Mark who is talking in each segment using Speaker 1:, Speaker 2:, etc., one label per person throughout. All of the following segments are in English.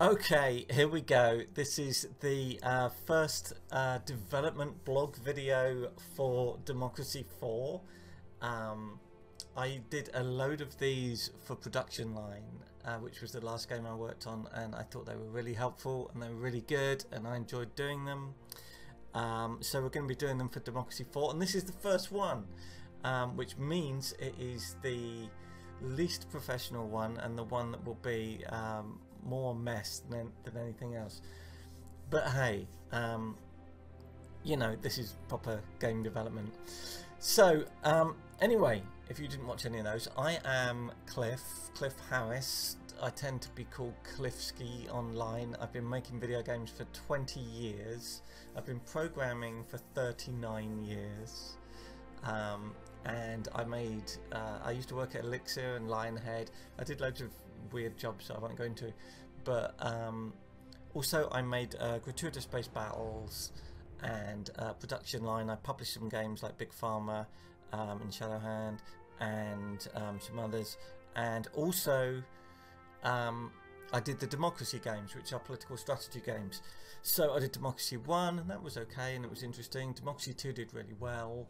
Speaker 1: Okay, here we go. This is the first development blog video for Democracy 4. I did a load of these for Production Line, which was the last game I worked on, and I thought they were really helpful and they were really good and I enjoyed doing them. So we're going to be doing them for Democracy 4, and this is the first one, which means it is the least professional one and the one that will be more mess than anything else. But hey, you know, this is proper game development. So anyway, if you didn't watch any of those, I am Cliff Harris. I tend to be called Cliffski online. I've been making video games for 20 years. I've been programming for 39 years. And I used to work at Elixir and Lionhead. I did loads of weird jobs that I won't go into, but also I made Gratuitous Space Battles and Production Line. I published some games like Big Pharma and Shadowhand and some others, and also I did the Democracy games, which are political strategy games. So I did Democracy 1 and that was okay and it was interesting. Democracy 2 did really well.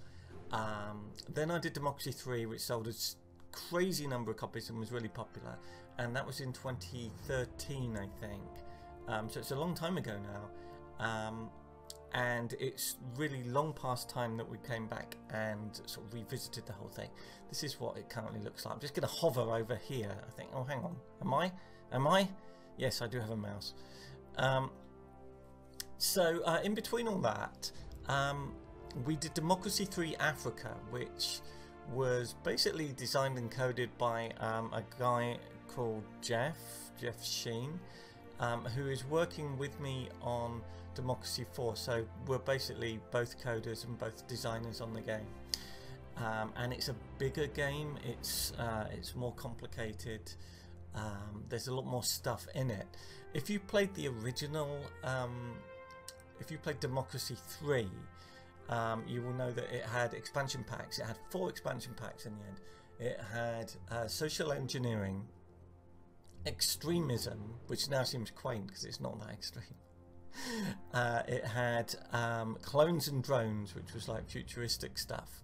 Speaker 1: Then I did Democracy 3, which sold a crazy number of copies and was really popular, and that was in 2013, I think. So it's a long time ago now, and it's really long past time that we came back and sort of revisited the whole thing. This is what it currently looks like. I'm just going to hover over here, I think. Oh, hang on. Am I? Yes, I do have a mouse. So in between all that, we did Democracy 3 Africa, which was basically designed and coded by a guy called Jeff Sheen, who is working with me on Democracy 4. So we're basically both coders and both designers on the game. And it's a bigger game. It's more complicated. There's a lot more stuff in it. If you played the original, if you played Democracy 3, you will know that it had expansion packs. It had 4 expansion packs in the end. It had social engineering, extremism, which now seems quaint because it's not that extreme. It had clones and drones, which was like futuristic stuff.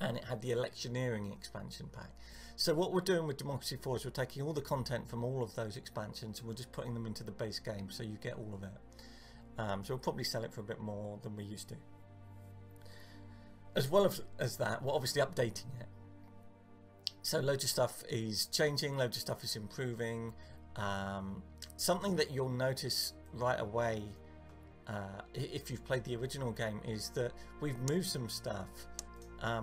Speaker 1: And it had the electioneering expansion pack. So what we're doing with Democracy 4 is we're taking all the content from all of those expansions and we're just putting them into the base game, so you get all of it. So we'll probably sell it for a bit more than we used to. As well as that, we're obviously updating it. So loads of stuff is changing, loads of stuff is improving. Something that you'll notice right away if you've played the original game is that we've moved some stuff.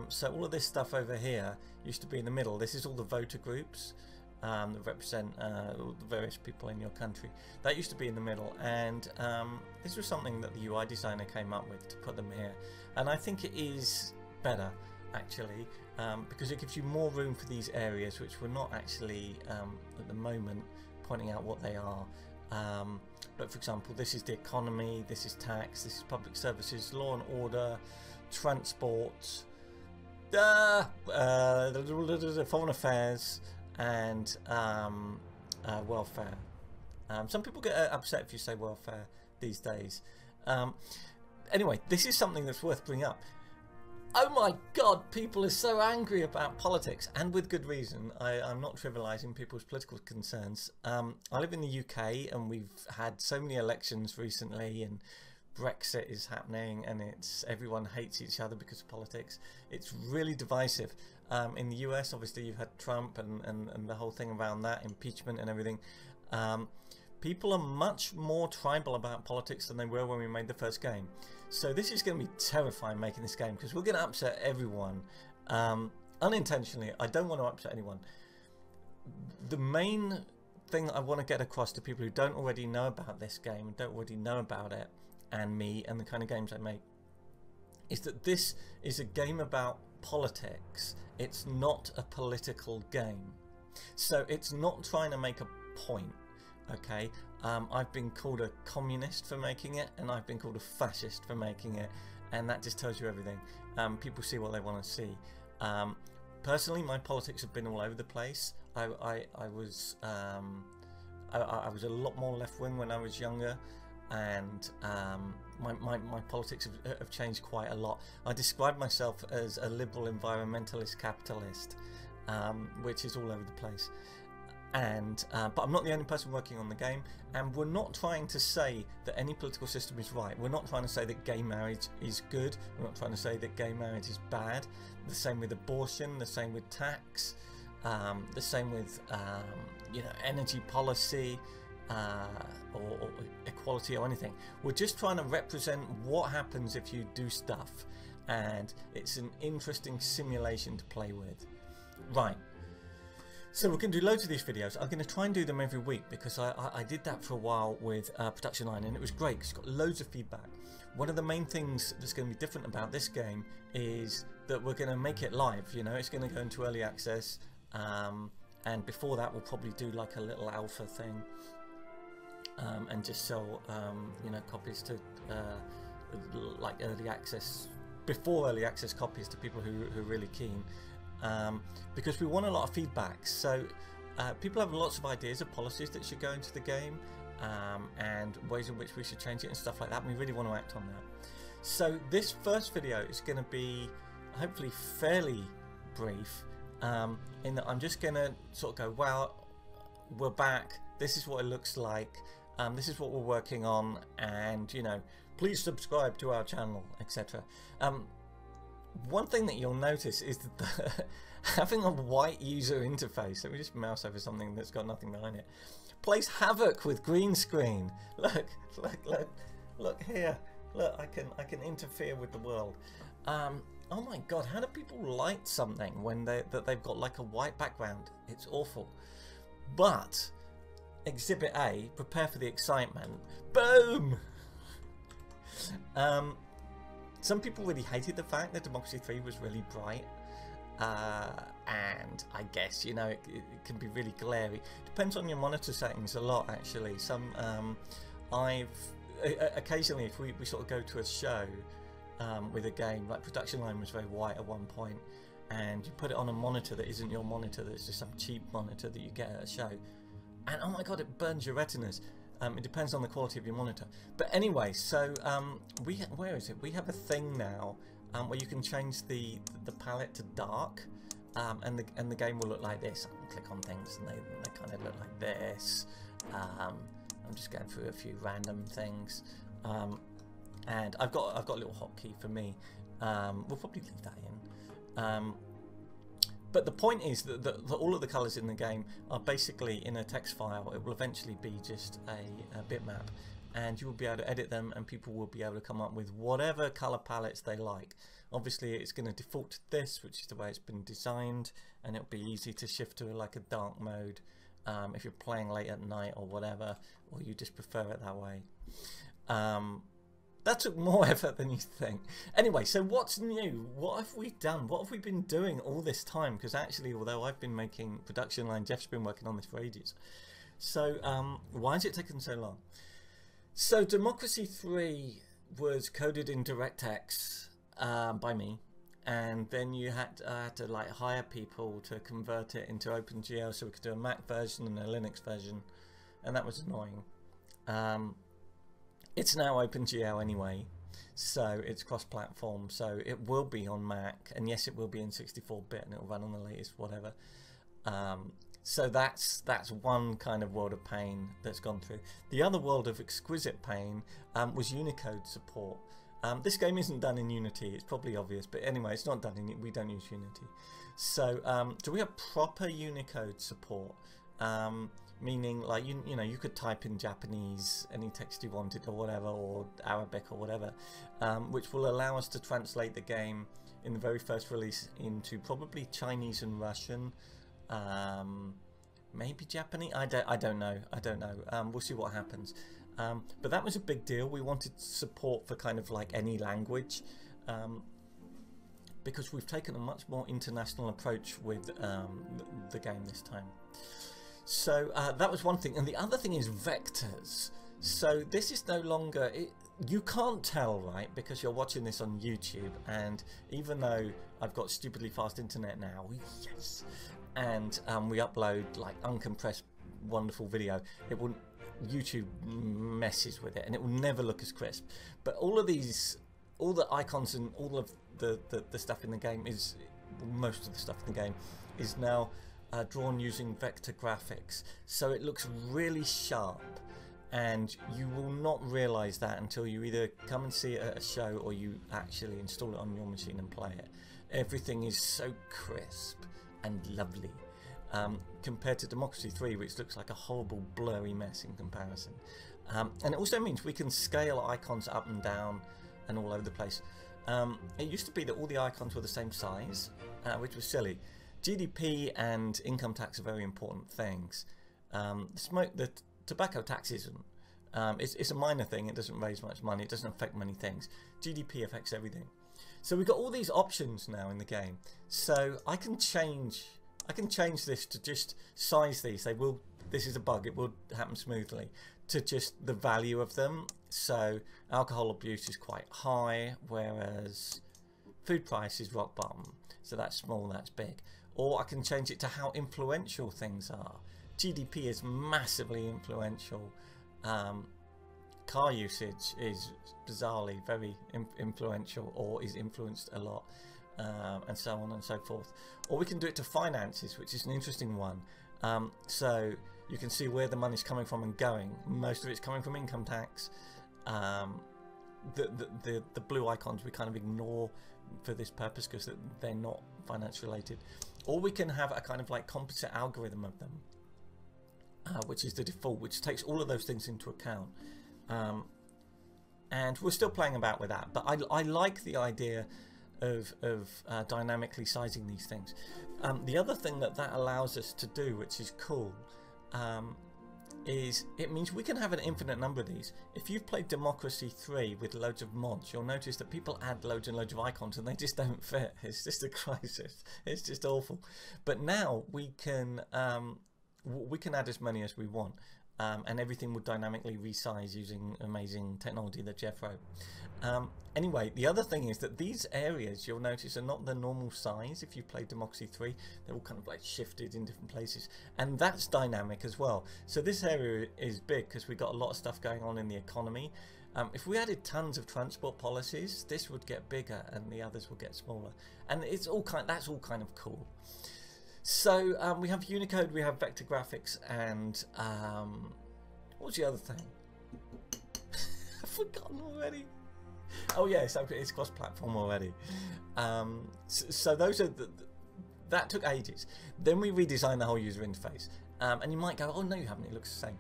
Speaker 1: So all of this stuff over here used to be in the middle. This is all the voter groups that represent the various people in your country. That used to be in the middle, and this was something that the UI designer came up with to put them here, and I think it is better actually, because it gives you more room for these areas which we're not actually at the moment pointing out what they are. But for example, this is the economy, this is tax, this is public services, law and order, transport, foreign affairs, and welfare. Some people get upset if you say welfare these days. Anyway, this is something that's worth bringing up. Oh my god, people are so angry about politics, and with good reason. I'm not trivialising people's political concerns. I live in the UK and we've had so many elections recently, and Brexit is happening, and everyone hates each other because of politics. It's really divisive. In the US, obviously, you've had Trump and the whole thing around that, impeachment and everything. People are much more tribal about politics than they were when we made the first game. So this is going to be terrifying making this game, because we're going to upset everyone unintentionally. I don't want to upset anyone. The main thing that I want to get across to people who don't already know about this game and don't already know about it and me and the kind of games I make is that this is a game about politics. It's not a political game. So it's not trying to make a point. Okay, I've been called a communist for making it, and I've been called a fascist for making it, and that just tells you everything. People see what they want to see. Personally, my politics have been all over the place. I was I was a lot more left-wing when I was younger, and my politics have changed quite a lot. I describe myself as a liberal environmentalist capitalist, which is all over the place. And but I'm not the only person working on the game, and we're not trying to say that any political system is right. We're not trying to say that gay marriage is good. We're not trying to say that gay marriage is bad. The same with abortion, the same with tax, the same with you know, energy policy, or equality or anything. We're just trying to represent what happens if you do stuff, and it's an interesting simulation to play with. Right. So we're going to do loads of these videos. I'm going to try and do them every week, because I did that for a while with Production Line, and it was great because it's got loads of feedback. One of the main things that's going to be different about this game is that we're going to make it live. You know, it's going to go into early access, and before that we'll probably do like a little alpha thing, and just sell you know, copies to like early access, before early access copies to people who are really keen. Because we want a lot of feedback. So people have lots of ideas of policies that should go into the game, and ways in which we should change it and stuff like that, and we really want to act on that. So this first video is going to be hopefully fairly brief, in that I'm just going to sort of go, well, we're back, this is what it looks like, this is what we're working on, and you know, please subscribe to our channel, etc. One thing that you'll notice is that having a white user interface, let me just mouse over something that's got nothing behind it, plays havoc with green screen. Look here. Look, I can interfere with the world. Oh my god, how do people light something when they've got like a white background? It's awful. But Exhibit A, prepare for the excitement. Boom! Some people really hated the fact that Democracy 3 was really bright, and I guess, you know, it can be really glary. Depends on your monitor settings a lot, actually. Some occasionally, if we sort of go to a show with a game, like Production Line was very white at one point, and you put it on a monitor that isn't your monitor, that's just some cheap monitor that you get at a show, and oh my god, it burns your retinas. It depends on the quality of your monitor. But anyway, so where is it? We have a thing now where you can change the palette to dark, and the game will look like this. I can click on things and they kind of look like this. I'm just going through a few random things, and I've got a little hotkey for me. We'll probably leave that in. But the point is that all of the colours in the game are basically in a text file. It will eventually be just a bitmap, and you will be able to edit them, and people will be able to come up with whatever colour palettes they like. Obviously it's going to default to this, which is the way it's been designed, and it'll be easy to shift to like a dark mode if you're playing late at night or whatever, or you just prefer it that way. That took more effort than you think. Anyway, so what's new? What have we done? What have we been doing all this time? Because actually, although I've been making Production Line, Jeff's been working on this for ages. So why has it taken so long? So Democracy 3 was coded in DirectX by me, and then you had to like hire people to convert it into OpenGL so we could do a Mac version and a Linux version, and that was annoying. It's now OpenGL anyway, so it's cross-platform, so it will be on Mac, and yes, it will be in 64-bit, and it will run on the latest whatever. So that's one kind of world of pain that's gone through. The other world of exquisite pain was Unicode support. This game isn't done in Unity, it's probably obvious, but anyway, it's not done in, we don't use Unity. So do we have proper Unicode support? Meaning, like, you know, you could type in Japanese any text you wanted or whatever, or Arabic or whatever, which will allow us to translate the game in the very first release into probably Chinese and Russian, maybe Japanese. I don't know. We'll see what happens. But that was a big deal. We wanted support for kind of like any language, because we've taken a much more international approach with the game this time. So that was one thing, and the other thing is vectors. So this is no longer, you can't tell, right, because you're watching this on YouTube, and even though I've got stupidly fast internet now, yes, and we upload like uncompressed wonderful video, it will YouTube messes with it and it will never look as crisp. But all of these, all the icons and all of the stuff in the game is, most of the stuff in the game is now drawn using vector graphics, so it looks really sharp, and you will not realize that until you either come and see it at a show or you actually install it on your machine and play it. Everything is so crisp and lovely, compared to Democracy 3, which looks like a horrible blurry mess in comparison. And it also means we can scale icons up and down and all over the place. It used to be that all the icons were the same size, which was silly. GDP and income tax are very important things. The tobacco tax isn't. It's a minor thing. It doesn't raise much money. It doesn't affect many things. GDP affects everything. So we've got all these options now in the game. So I can change this to just size these. This is a bug. It will happen smoothly. To just the value of them. So alcohol abuse is quite high, whereas food price is rock bottom. So that's small, that's big. Or I can change it to how influential things are. GDP is massively influential. Car usage is bizarrely very influential, or is influenced a lot, and so on and so forth. Or we can do it to finances, which is an interesting one. So you can see where the money's coming from and going. Most of it's coming from income tax. The blue icons we kind of ignore for this purpose because they're not finance related. Or we can have a kind of like composite algorithm of them, which is the default, which takes all of those things into account. And we're still playing about with that, but I like the idea of dynamically sizing these things. The other thing that allows us to do, which is cool, is it means we can have an infinite number of these. If you've played Democracy 3 with loads of mods, you'll notice that people add loads and loads of icons and they just don't fit. It's just a crisis. It's just awful. But now we can add as many as we want, and everything will dynamically resize using amazing technology that Jeff wrote. Anyway, the other thing is that these areas, you'll notice, are not the normal size. If you play Democracy 3, they're all kind of like shifted in different places, and that's dynamic as well. So this area is big because we've got a lot of stuff going on in the economy. If we added tons of transport policies, this would get bigger and the others will get smaller, and that's all kind of cool. So we have Unicode, we have vector graphics, and what's the other thing? I've forgotten already. Oh yeah, it's cross-platform already. So those are that took ages. Then we redesigned the whole user interface, and you might go, oh no, you haven't. It looks the same.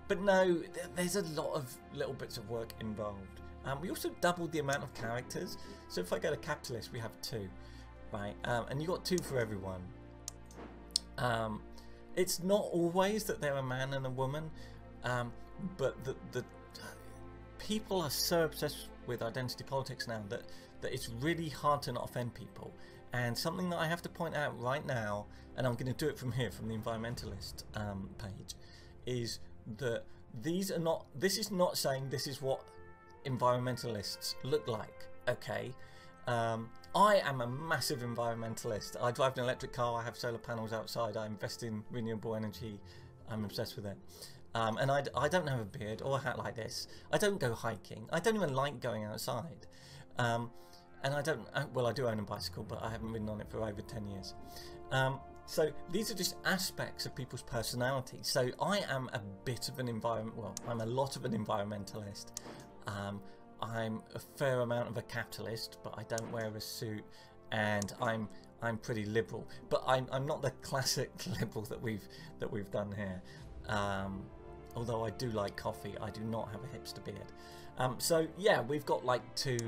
Speaker 1: But no, there's a lot of little bits of work involved. We also doubled the amount of characters. So if I go to capitalist, we have 2. Right, and you got 2 for everyone. It's not always that they're a man and a woman, but the people are so obsessed with identity politics now that it's really hard to not offend people. And something that I have to point out right now, and I'm going to do it from here, from the environmentalist page, is that this is not saying this is what environmentalists look like. Okay. I am a massive environmentalist. I drive an electric car, I have solar panels outside, I invest in renewable energy, I'm obsessed with it. And I don't have a beard or a hat like this. I don't go hiking. I don't even like going outside. And I do own a bicycle, but I haven't ridden on it for over 10 years. So these are just aspects of people's personality. So I am a bit of an I'm a lot of an environmentalist. I'm a fair amount of a capitalist, but I don't wear a suit, and I'm pretty liberal. But I'm not the classic liberal that we've done here. Although I do like coffee, I do not have a hipster beard. So yeah, we've got like two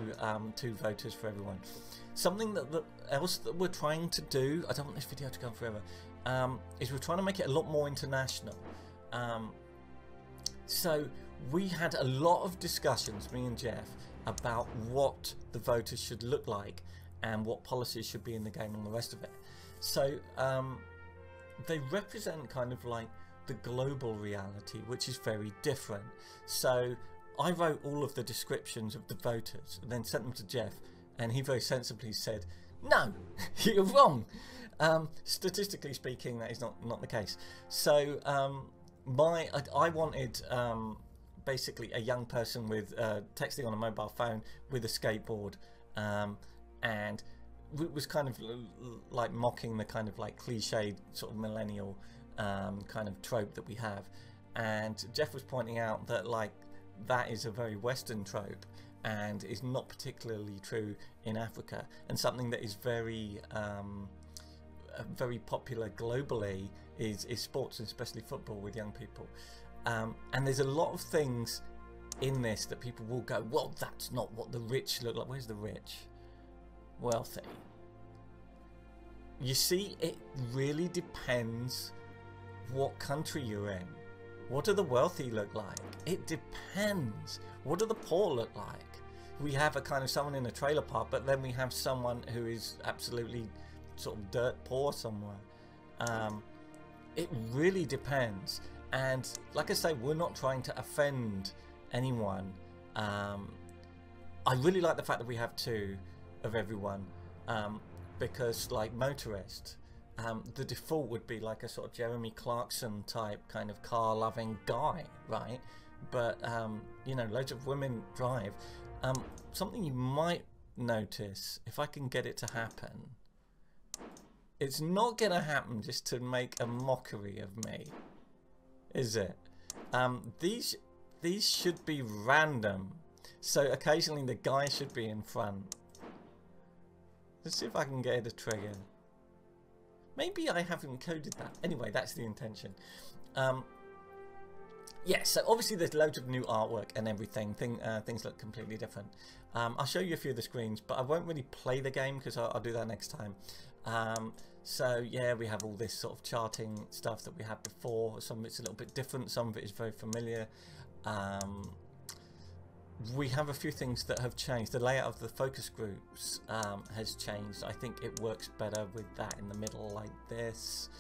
Speaker 1: voters for everyone. Something else that we're trying to do, I don't want this video to go on forever, is we're trying to make it a lot more international. So we had a lot of discussions, me and Jeff, about what the voters should look like and what policies should be in the game and the rest of it. So they represent kind of like the global reality, which is very different. So I wrote all of the descriptions of the voters and then sent them to Jeff, and he very sensibly said, no, you're wrong. Statistically speaking, that is not the case. So I wanted basically a young person with texting on a mobile phone with a skateboard, and it was kind of like mocking the kind of like cliched sort of millennial kind of trope that we have. And Jeff was pointing out that like that is a very Western trope and is not particularly true in Africa, and something that is very very popular globally is sports, and especially football with young people. And there's a lot of things in this that people will go, well, that's not what the rich look like. Where's the rich? Wealthy. You see, it really depends what country you're in. What do the wealthy look like? It depends. What do the poor look like? We have a kind of someone in a trailer park, but then we have someone who is absolutely sort of dirt poor somewhere. It really depends. And like I say, we're not trying to offend anyone. I really like the fact that we have two of everyone, because like motorist, the default would be like a sort of Jeremy Clarkson type kind of car loving guy, right? But you know, loads of women drive. Something you might notice, if I can get it to happen, it's not gonna happen just to make a mockery of me, is it? These should be random, so occasionally the guy should be in front. Let's see if I can get it to trigger. Maybe I haven't coded that. Anyway, that's the intention. Yeah, so obviously there's loads of new artwork and everything. Things look completely different. I'll show you a few of the screens, but I won't really play the game because I'll do that next time. So yeah, we have all this sort of charting stuff that we had before. Some of it's a little bit different, some of it is very familiar. We have a few things that have changed. The layout of the focus groups has changed. I think it works better with that in the middle like this.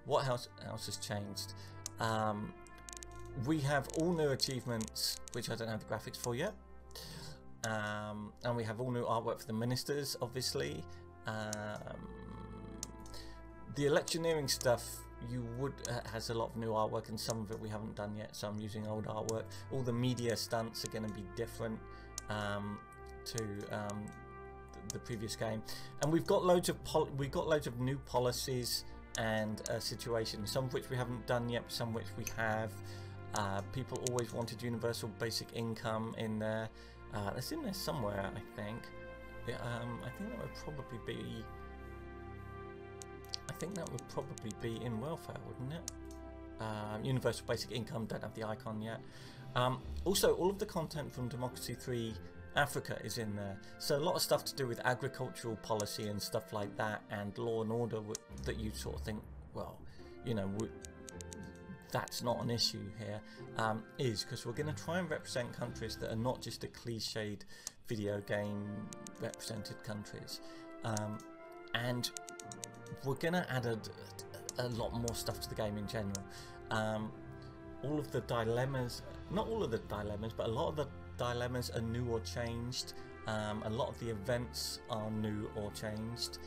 Speaker 1: What else has changed? We have all new achievements, which I don't have the graphics for yet. And we have all new artwork for the ministers, obviously. The electioneering stuff has a lot of new artwork, and some of it we haven't done yet, so I'm using old artwork. All the media stunts are going to be different to the previous game, and we've got loads of new policies and situations, some of which we haven't done yet, but some which we have. People always wanted universal basic income in there. That's in there somewhere, I think. I think that would probably be. I think that would probably be in welfare, wouldn't it? Universal basic income, don't have the icon yet. Also, all of the content from Democracy 3 Africa is in there. So a lot of stuff to do with agricultural policy and stuff like that, and law and order that you sort of think, well, you know, that's not an issue here, is because we're going to try and represent countries that are not just a cliched video game represented countries. And we're going to add a lot more stuff to the game in general. All of the dilemmas, not all of the dilemmas, but a lot of the dilemmas are new or changed. A lot of the events are new or changed.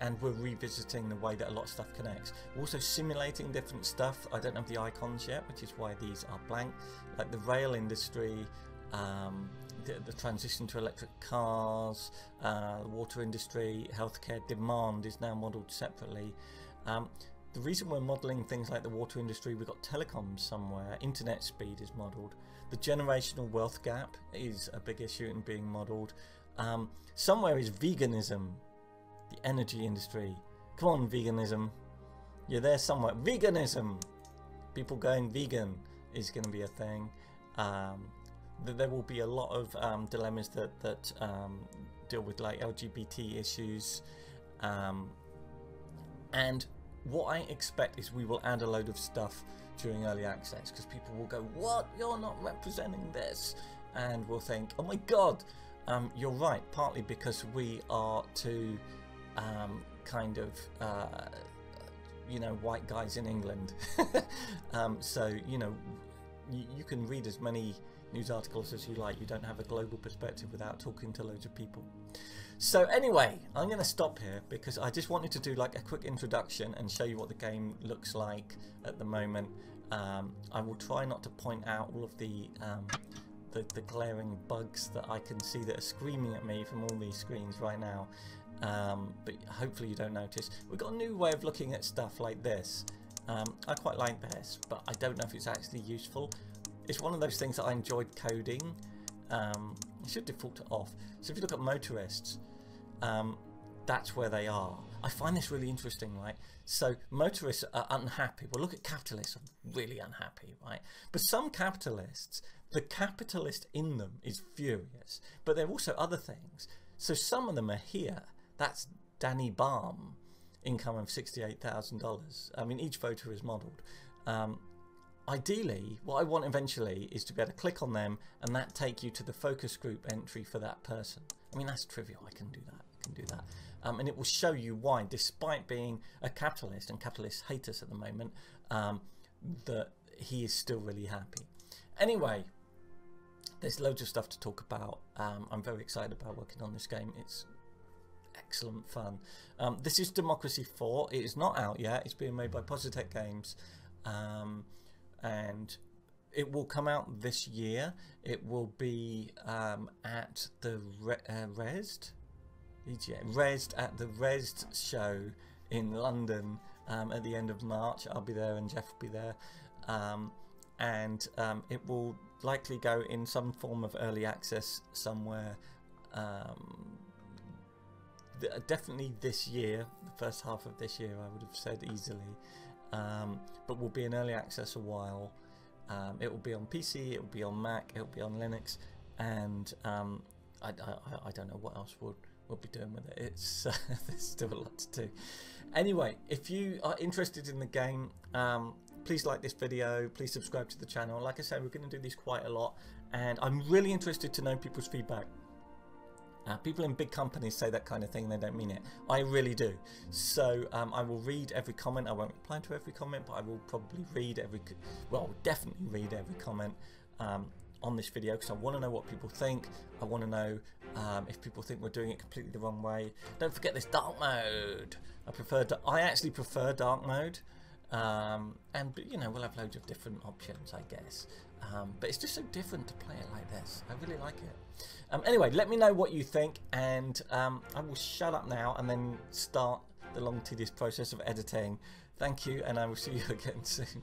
Speaker 1: And we're revisiting the way that a lot of stuff connects. We're also simulating different stuff. I don't have the icons yet, which is why these are blank. Like the rail industry, the transition to electric cars, the water industry, healthcare demand is now modelled separately. The reason we're modelling things like the water industry, we've got telecoms somewhere, internet speed is modelled. The generational wealth gap is a big issue in being modelled. Somewhere is veganism, the energy industry. Come on, veganism. You're there somewhere. Veganism! People going vegan is going to be a thing. There will be a lot of dilemmas that deal with like LGBT issues. And what I expect is we will add a load of stuff during early access, because people will go, what? You're not representing this. And we'll think, oh my god, you're right. Partly because we are too kind of you know, white guys in England. So you know, you can read as many news articles as you like. You don't have a global perspective without talking to loads of people. So anyway, I'm going to stop here because I just wanted to do like a quick introduction and show you what the game looks like at the moment. I will try not to point out all of the glaring bugs that I can see that are screaming at me from all these screens right now, but hopefully you don't notice. We've got a new way of looking at stuff like this. I quite like this, but I don't know if it's actually useful. It's one of those things that I enjoyed coding. It should default to off. So if you look at motorists, that's where they are. I find this really interesting, right? So motorists are unhappy. Well, look at capitalists are really unhappy, right? But some capitalists, the capitalist in them is furious, but there are also other things. So some of them are here. That's Danny Baum, income of $68,000. I mean, each voter is modelled. Ideally, what I want eventually is to be able to click on them and that take you to the focus group entry for that person. I mean, that's trivial. I can do that. I can do that. And it will show you why, despite being a capitalist, and capitalists hate us at the moment, that he is still really happy. Anyway, there's loads of stuff to talk about. I'm very excited about working on this game. It's excellent fun. This is Democracy 4. It is not out yet. It's being made by Positech Games. And it will come out this year. It will be at the Rezzed at the Rezzed show in London at the end of March. I'll be there and Jeff will be there. And it will likely go in some form of early access somewhere. Definitely this year, the first half of this year, I would have said easily. But will be in early access a while. It will be on PC, it will be on Mac, it will be on Linux, and I don't know what else we'll be doing with it. It's there's still a lot to do. Anyway, if you are interested in the game, please like this video, please subscribe to the channel. Like I said, we're going to do these quite a lot, and I'm really interested to know people's feedback. People in big companies say that kind of thing, they don't mean it. I really do. So I will read every comment. I won't reply to every comment, but I will probably read definitely read every comment on this video, because I want to know what people think. I want to know if people think we're doing it completely the wrong way. Don't forget this dark mode. I actually prefer dark mode. And you know, we'll have loads of different options, I guess. But it's just so different to play it like this. I really like it. Anyway, let me know what you think, and I will shut up now and then start the long, tedious process of editing. Thank you, and I will see you again soon.